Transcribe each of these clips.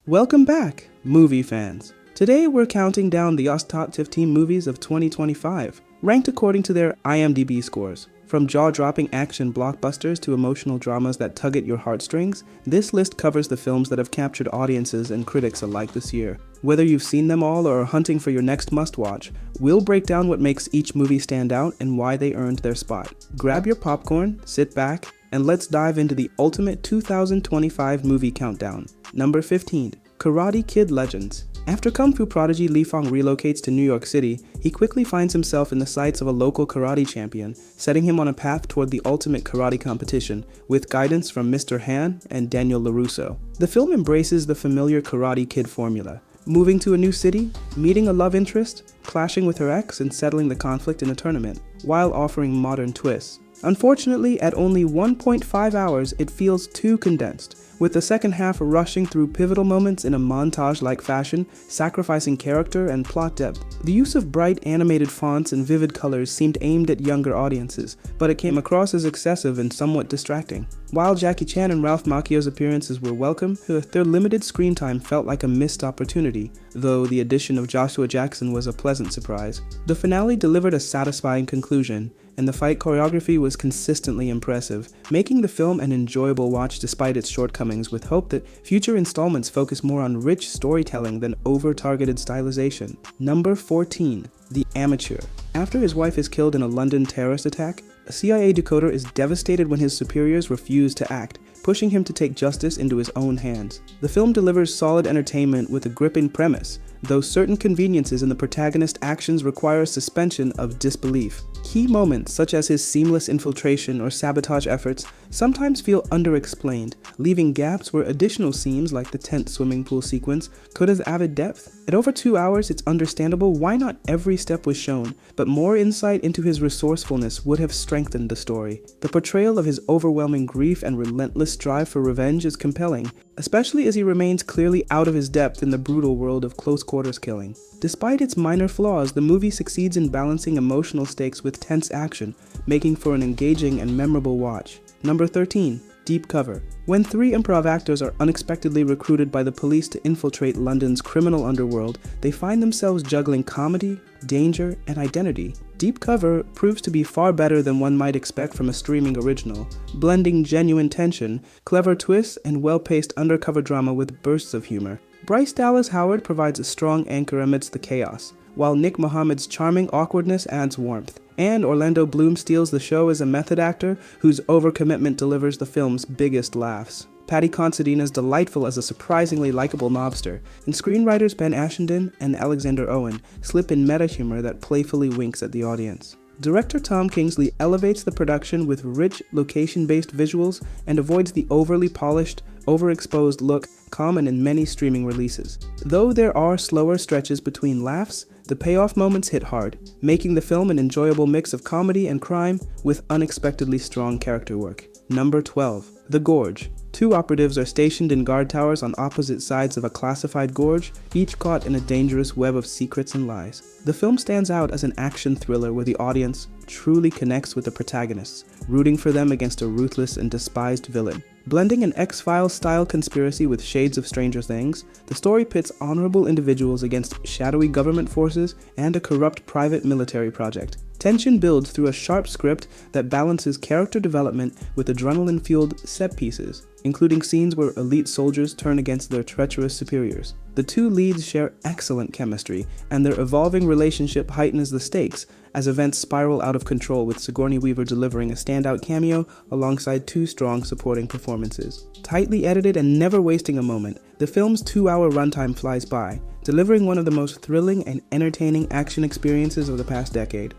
Welcome back, movie fans. Today we're counting down the top 15 movies of 2025, ranked according to their IMDb scores. From jaw-dropping action blockbusters to emotional dramas that tug at your heartstrings, this list covers the films that have captured audiences and critics alike this year. Whether you've seen them all or are hunting for your next must-watch, we'll break down what makes each movie stand out and why they earned their spot. Grab your popcorn, sit back, and let's dive into the ultimate 2025 movie countdown. Number 15. Karate Kid Legends. After Kung Fu prodigy Li Fang relocates to New York City, he quickly finds himself in the sights of a local karate champion, setting him on a path toward the ultimate karate competition, with guidance from Mr. Han and Daniel LaRusso. The film embraces the familiar Karate Kid formula, moving to a new city, meeting a love interest, clashing with her ex, and settling the conflict in a tournament, while offering modern twists. Unfortunately, at only 1.5 hours, it feels too condensed, with the second half rushing through pivotal moments in a montage-like fashion, sacrificing character and plot depth. The use of bright animated fonts and vivid colors seemed aimed at younger audiences, but it came across as excessive and somewhat distracting. While Jackie Chan and Ralph Macchio's appearances were welcome, their limited screen time felt like a missed opportunity, though the addition of Joshua Jackson was a pleasant surprise. The finale delivered a satisfying conclusion, and the fight choreography was consistently impressive, making the film an enjoyable watch despite its shortcomings, with hope that future installments focus more on rich storytelling than over-targeted stylization. Number 14. The Amateur. After his wife is killed in a London terrorist attack, a CIA decoder is devastated when his superiors refuse to act, pushing him to take justice into his own hands. The film delivers solid entertainment with a gripping premise, though certain conveniences in the protagonist's actions require suspension of disbelief. Key moments, such as his seamless infiltration or sabotage efforts, sometimes feel underexplained, leaving gaps where additional scenes like the tense swimming pool sequence could have added depth. At over 2 hours, it's understandable why not every step was shown, but more insight into his resourcefulness would have strengthened the story. The portrayal of his overwhelming grief and relentless drive for revenge is compelling, especially as he remains clearly out of his depth in the brutal world of close-quarters killing. Despite its minor flaws, the movie succeeds in balancing emotional stakes with tense action, making for an engaging and memorable watch. Number 13. Deep Cover. When three improv actors are unexpectedly recruited by the police to infiltrate London's criminal underworld, they find themselves juggling comedy, danger, and identity. Deep Cover proves to be far better than one might expect from a streaming original, blending genuine tension, clever twists, and well-paced undercover drama with bursts of humor. Bryce Dallas Howard provides a strong anchor amidst the chaos, while Nick Mohammed's charming awkwardness adds warmth. And Orlando Bloom steals the show as a method actor whose overcommitment delivers the film's biggest laughs. Paddy Considine is delightful as a surprisingly likable mobster, and screenwriters Ben Ashenden and Alexander Owen slip in meta humor that playfully winks at the audience. Director Tom Kingsley elevates the production with rich, location-based visuals and avoids the overly polished, overexposed look common in many streaming releases. Though there are slower stretches between laughs, the payoff moments hit hard, making the film an enjoyable mix of comedy and crime with unexpectedly strong character work. Number 12. The Gorge. Two operatives are stationed in guard towers on opposite sides of a classified gorge, each caught in a dangerous web of secrets and lies. The film stands out as an action thriller where the audience truly connects with the protagonists, rooting for them against a ruthless and despised villain. Blending an X-Files style conspiracy with shades of Stranger Things, the story pits honorable individuals against shadowy government forces and a corrupt private military project. Tension builds through a sharp script that balances character development with adrenaline-fueled set pieces, including scenes where elite soldiers turn against their treacherous superiors. The two leads share excellent chemistry, and their evolving relationship heightens the stakes as events spiral out of control, with Sigourney Weaver delivering a standout cameo alongside two strong supporting performances. Tightly edited and never wasting a moment, the film's 2-hour runtime flies by, delivering one of the most thrilling and entertaining action experiences of the past decade.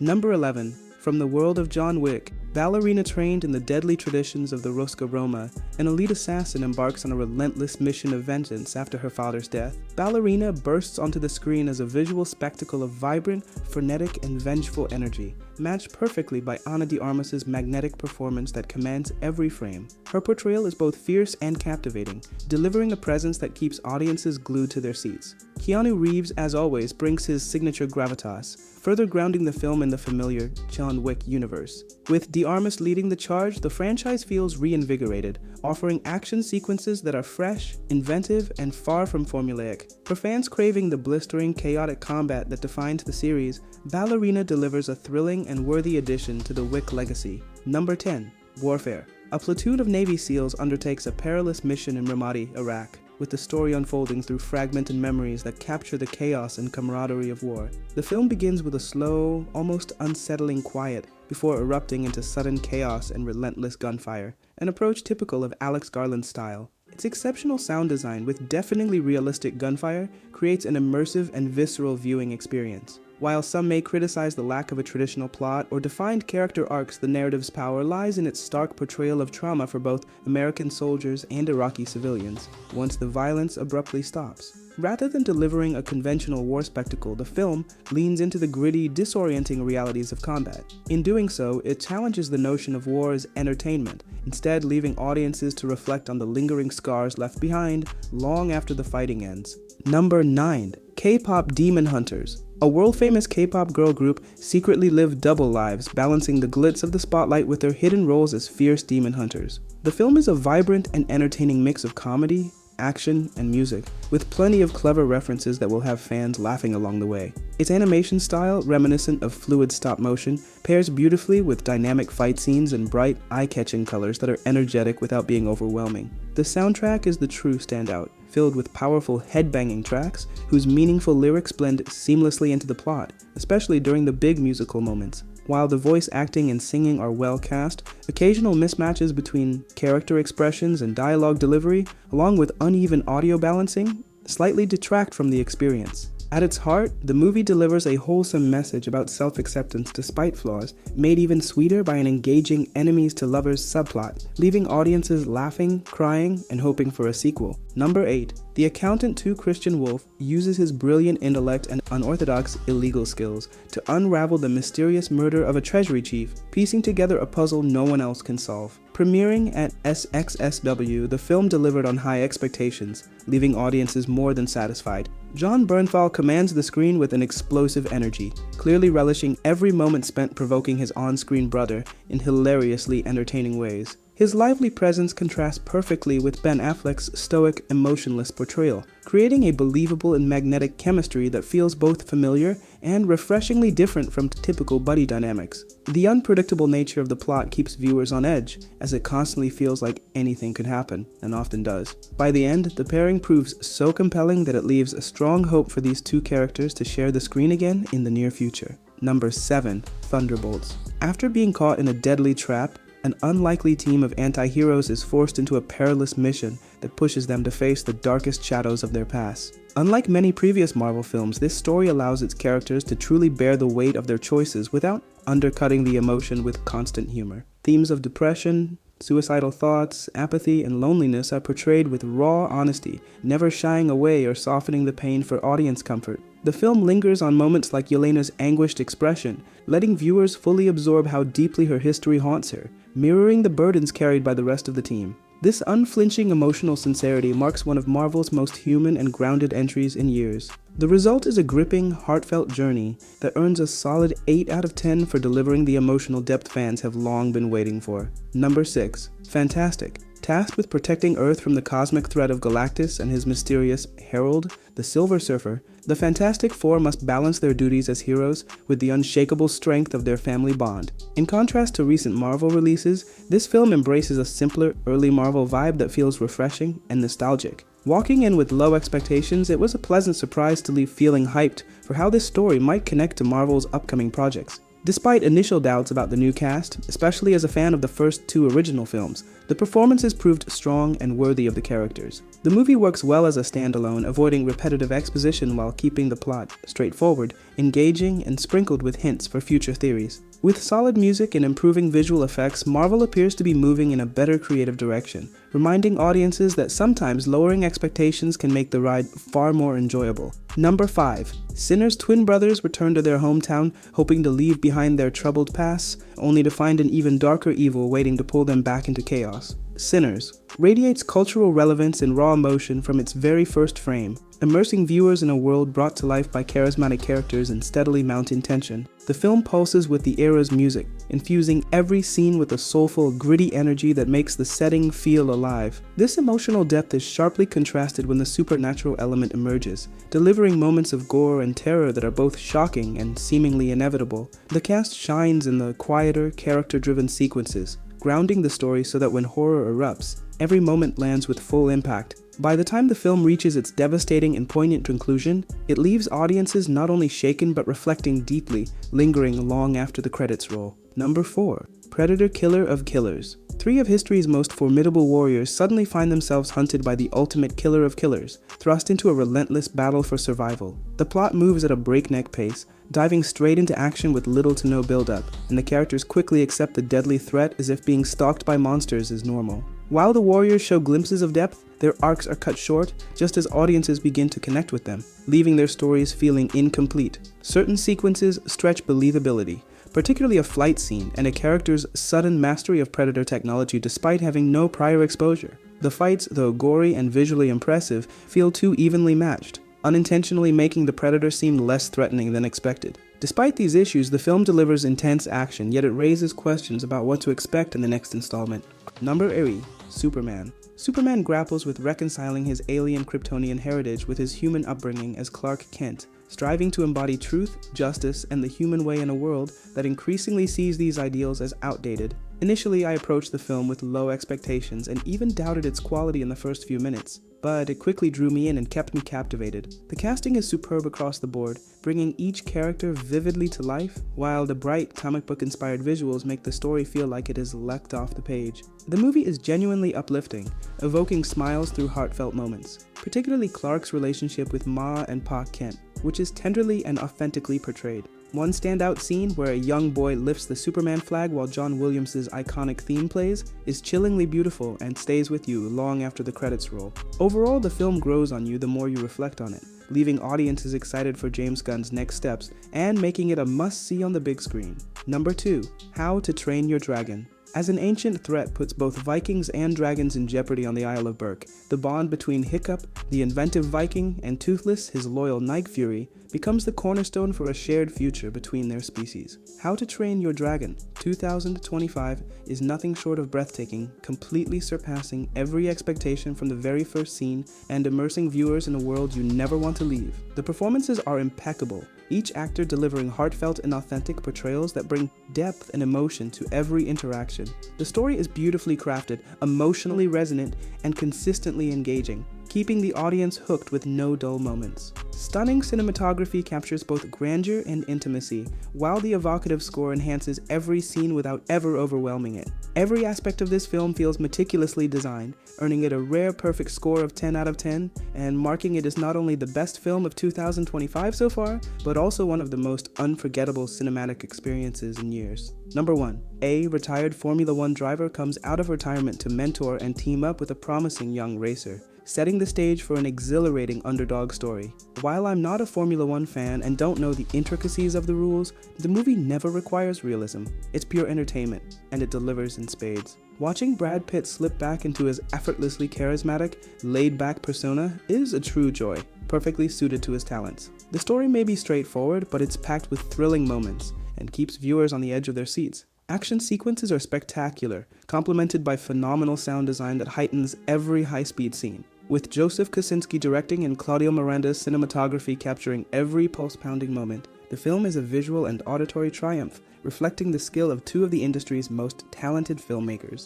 Number 11. From the world of John Wick, ballerina trained in the deadly traditions of the Rosca Roma, an elite assassin embarks on a relentless mission of vengeance after her father's death. Ballerina bursts onto the screen as a visual spectacle of vibrant, frenetic, and vengeful energy, matched perfectly by Ana de Armas's magnetic performance that commands every frame. Her portrayal is both fierce and captivating, delivering a presence that keeps audiences glued to their seats. Keanu Reeves, as always, brings his signature gravitas, further grounding the film in the familiar John Wick universe. With De Armas leading the charge, the franchise feels reinvigorated, offering action sequences that are fresh, inventive, and far from formulaic. For fans craving the blistering, chaotic combat that defines the series, Ballerina delivers a thrilling and worthy addition to the Wick legacy. Number 10. Warfare. A platoon of Navy SEALs undertakes a perilous mission in Ramadi, Iraq, with the story unfolding through fragmented memories that capture the chaos and camaraderie of war. The film begins with a slow, almost unsettling quiet before erupting into sudden chaos and relentless gunfire, an approach typical of Alex Garland's style. Its exceptional sound design with deafeningly realistic gunfire creates an immersive and visceral viewing experience. While some may criticize the lack of a traditional plot or defined character arcs, the narrative's power lies in its stark portrayal of trauma for both American soldiers and Iraqi civilians, once the violence abruptly stops. Rather than delivering a conventional war spectacle, the film leans into the gritty, disorienting realities of combat. In doing so, it challenges the notion of war as entertainment, instead leaving audiences to reflect on the lingering scars left behind long after the fighting ends. Number 9. K-pop Demon Hunters. A world-famous K-pop girl group secretly live double lives, balancing the glitz of the spotlight with their hidden roles as fierce demon hunters. The film is a vibrant and entertaining mix of comedy, action, and music, with plenty of clever references that will have fans laughing along the way. Its animation style, reminiscent of fluid stop motion, pairs beautifully with dynamic fight scenes and bright, eye-catching colors that are energetic without being overwhelming. The soundtrack is the true standout, filled with powerful head-banging tracks whose meaningful lyrics blend seamlessly into the plot, especially during the big musical moments. While the voice acting and singing are well cast, occasional mismatches between character expressions and dialogue delivery, along with uneven audio balancing, slightly detract from the experience. At its heart, the movie delivers a wholesome message about self-acceptance despite flaws, made even sweeter by an engaging enemies-to-lovers subplot, leaving audiences laughing, crying, and hoping for a sequel. Number 8. The accountant 2 Christian Wolf uses his brilliant intellect and unorthodox illegal skills to unravel the mysterious murder of a treasury chief, piecing together a puzzle no one else can solve. Premiering at SXSW, the film delivered on high expectations, leaving audiences more than satisfied. Jon Bernthal commands the screen with an explosive energy, clearly relishing every moment spent provoking his on-screen brother in hilariously entertaining ways. His lively presence contrasts perfectly with Ben Affleck's stoic, emotionless portrayal, creating a believable and magnetic chemistry that feels both familiar and refreshingly different from typical buddy dynamics. The unpredictable nature of the plot keeps viewers on edge, as it constantly feels like anything could happen, and often does. By the end, the pairing proves so compelling that it leaves a strong hope for these two characters to share the screen again in the near future. Number 7. Thunderbolts. After being caught in a deadly trap, an unlikely team of anti-heroes is forced into a perilous mission that pushes them to face the darkest shadows of their past. Unlike many previous Marvel films, this story allows its characters to truly bear the weight of their choices without undercutting the emotion with constant humor. Themes of depression, suicidal thoughts, apathy, and loneliness are portrayed with raw honesty, never shying away or softening the pain for audience comfort. The film lingers on moments like Yelena's anguished expression, letting viewers fully absorb how deeply her history haunts her, mirroring the burdens carried by the rest of the team. This unflinching emotional sincerity marks one of Marvel's most human and grounded entries in years. The result is a gripping, heartfelt journey that earns a solid 8 out of 10 for delivering the emotional depth fans have long been waiting for. Number 6. Fantastic. Tasked with protecting Earth from the cosmic threat of Galactus and his mysterious Herald, the Silver Surfer, the Fantastic Four must balance their duties as heroes with the unshakable strength of their family bond. In contrast to recent Marvel releases, this film embraces a simpler, early Marvel vibe that feels refreshing and nostalgic. Walking in with low expectations, it was a pleasant surprise to leave feeling hyped for how this story might connect to Marvel's upcoming projects. Despite initial doubts about the new cast, especially as a fan of the first 2 original films, the performances proved strong and worthy of the characters. The movie works well as a standalone, avoiding repetitive exposition while keeping the plot straightforward, engaging, and sprinkled with hints for future theories. With solid music and improving visual effects, Marvel appears to be moving in a better creative direction, reminding audiences that sometimes lowering expectations can make the ride far more enjoyable. Number 5. Sinner's twin brothers return to their hometown, hoping to leave behind their troubled past, only to find an even darker evil waiting to pull them back into chaos. Sinners radiates cultural relevance and raw emotion from its very first frame, immersing viewers in a world brought to life by charismatic characters and steadily mounting tension. The film pulses with the era's music, infusing every scene with a soulful, gritty energy that makes the setting feel alive. This emotional depth is sharply contrasted when the supernatural element emerges, delivering moments of gore and terror that are both shocking and seemingly inevitable. The cast shines in the quieter, character-driven sequences, grounding the story so that when horror erupts, every moment lands with full impact. By the time the film reaches its devastating and poignant conclusion, it leaves audiences not only shaken but reflecting deeply, lingering long after the credits roll. Number 4. Predator Killer of Killers. Three of history's most formidable warriors suddenly find themselves hunted by the ultimate killer of killers, thrust into a relentless battle for survival. The plot moves at a breakneck pace, diving straight into action with little to no build-up, and the characters quickly accept the deadly threat as if being stalked by monsters is normal. While the warriors show glimpses of depth, their arcs are cut short just as audiences begin to connect with them, leaving their stories feeling incomplete. Certain sequences stretch believability, particularly a flight scene and a character's sudden mastery of predator technology despite having no prior exposure. The fights, though gory and visually impressive, feel too evenly matched, unintentionally making the predator seem less threatening than expected. Despite these issues, the film delivers intense action, yet it raises questions about what to expect in the next installment. Number 8. Superman. Superman grapples with reconciling his alien Kryptonian heritage with his human upbringing as Clark Kent, striving to embody truth, justice, and the human way in a world that increasingly sees these ideals as outdated. Initially, I approached the film with low expectations and even doubted its quality in the first few minutes, but it quickly drew me in and kept me captivated. The casting is superb across the board, bringing each character vividly to life, while the bright, comic book-inspired visuals make the story feel like it is leapt off the page. The movie is genuinely uplifting, evoking smiles through heartfelt moments, particularly Clark's relationship with Ma and Pa Kent, which is tenderly and authentically portrayed. One standout scene where a young boy lifts the Superman flag while John Williams' iconic theme plays is chillingly beautiful and stays with you long after the credits roll. Overall, the film grows on you the more you reflect on it, leaving audiences excited for James Gunn's next steps and making it a must-see on the big screen. Number 2. How to Train Your Dragon. As an ancient threat puts both Vikings and dragons in jeopardy on the Isle of Berk, the bond between Hiccup, the inventive Viking, and Toothless, his loyal Night Fury, becomes the cornerstone for a shared future between their species. How to Train Your Dragon 2025 is nothing short of breathtaking, completely surpassing every expectation from the very first scene and immersing viewers in a world you never want to leave. The performances are impeccable, each actor delivering heartfelt and authentic portrayals that bring depth and emotion to every interaction. The story is beautifully crafted, emotionally resonant, and consistently engaging, keeping the audience hooked with no dull moments. Stunning cinematography captures both grandeur and intimacy, while the evocative score enhances every scene without ever overwhelming it. Every aspect of this film feels meticulously designed, earning it a rare perfect score of 10 out of 10, and marking it as not only the best film of 2025 so far, but also one of the most unforgettable cinematic experiences in years. Number 1. A retired Formula One driver comes out of retirement to mentor and team up with a promising young racer, setting the stage for an exhilarating underdog story. While I'm not a Formula One fan and don't know the intricacies of the rules, the movie never requires realism. It's pure entertainment, and it delivers in spades. Watching Brad Pitt slip back into his effortlessly charismatic, laid-back persona is a true joy, perfectly suited to his talents. The story may be straightforward, but it's packed with thrilling moments and keeps viewers on the edge of their seats. Action sequences are spectacular, complemented by phenomenal sound design that heightens every high-speed scene. With Joseph Kosinski directing and Claudio Miranda's cinematography capturing every pulse-pounding moment, the film is a visual and auditory triumph, reflecting the skill of two of the industry's most talented filmmakers.